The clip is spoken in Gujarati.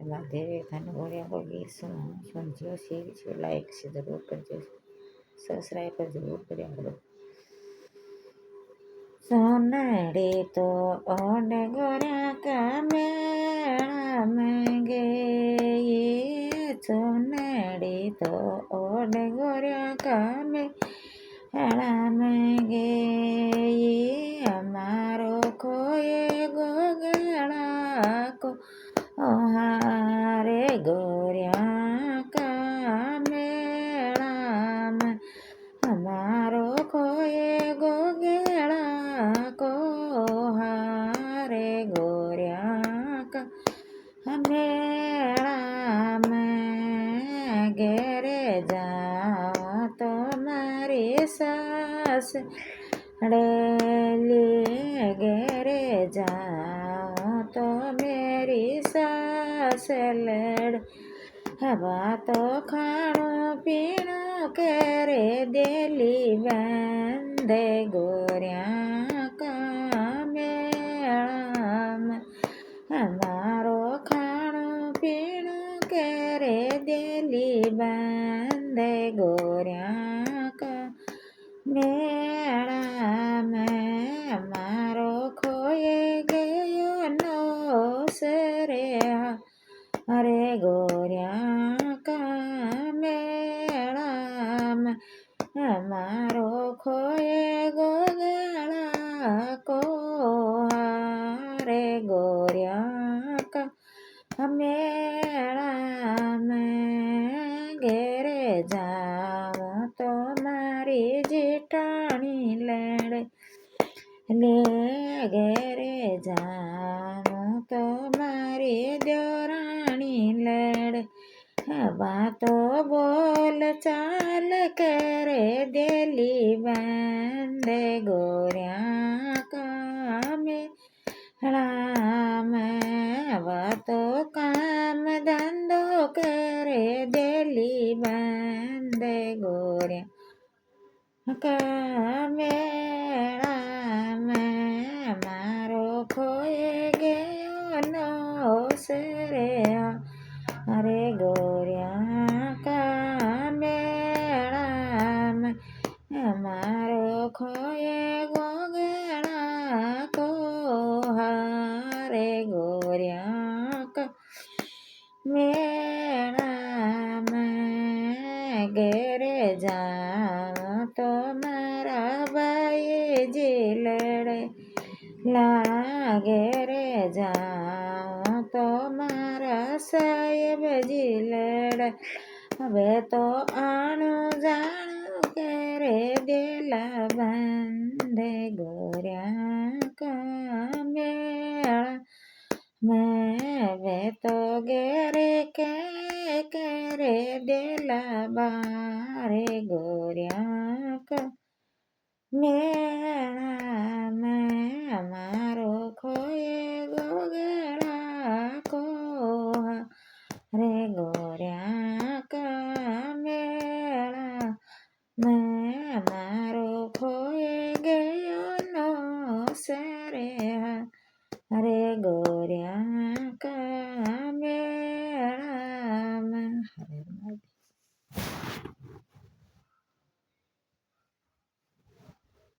એમાં દેવે ધન ગોળ્યા ગોળી સમજ્યો છે લાયક છે જરૂર કરજો સબસ્ક્રાઈબ કરજો જરૂર કર્યા કરો સોનાડી તો ઓડ ગોર્યા કા મેળા માંગે સોનાડી તો ઓડ ગોર્યા કા મેળા માંગે અમારો કોયે ગોગળા કો હારે ગોર્યા કા મેળામાં અમારો કોયે ગોગળા કો હારે ગોર્યા કા મેળામાં ઘેરે જાઓ તો મારી સાસ ડેલી ઘેરે જાઓ તો મેરી સાસ લડ હવા તો ખાણું પીણું કરે દેલી બંધે ગોર્યા કા મેળામાં અમારો ખાણું પીણું કરે દેલી બંધે ગોર્યા કા મેળામાં અમારો ખોયે ગયો નો સરે અરે ગોર્યા કા મેળામાં અમારો ખોયે ગોગળા કો હારે ગોર્યા કા મેળામાં ઘેરે જાઓ તો મારી જેઠાણી લડે લે ઘેરે જાઓ તો મારી દેવરાણી લડે વાતો બોલ ચાલ કરે દેલી બંધે ગોર્યા કા મેળામાં વાતો કામ ધંધો કરે દેલી બંધે ગોર્યા કા મેળામાં મારો ખોયે ગયો નો સરે અરે ગોર્યા કા મેળામાં અમારો ખોયે ગોગળા કો હારે ગોર્યા કા મેળામાં ઘેરે જાઓ તો મારા ભાઈજી લડે ઘેરે જાઓ તો મારા સાહેબજી લડે હવે તો આણું જાણું કરે દેલા બંધે ગોર્યા કા મેળા મેં તો ઘેરે કરે દેલા બારે ગોર્યા કા મેળામાં અમારો ખોયે ગોગળા કો રે ગોર્યા કા મેળામાં અમારો ખોયે ગયો નો સરે રે ગોર્યા કા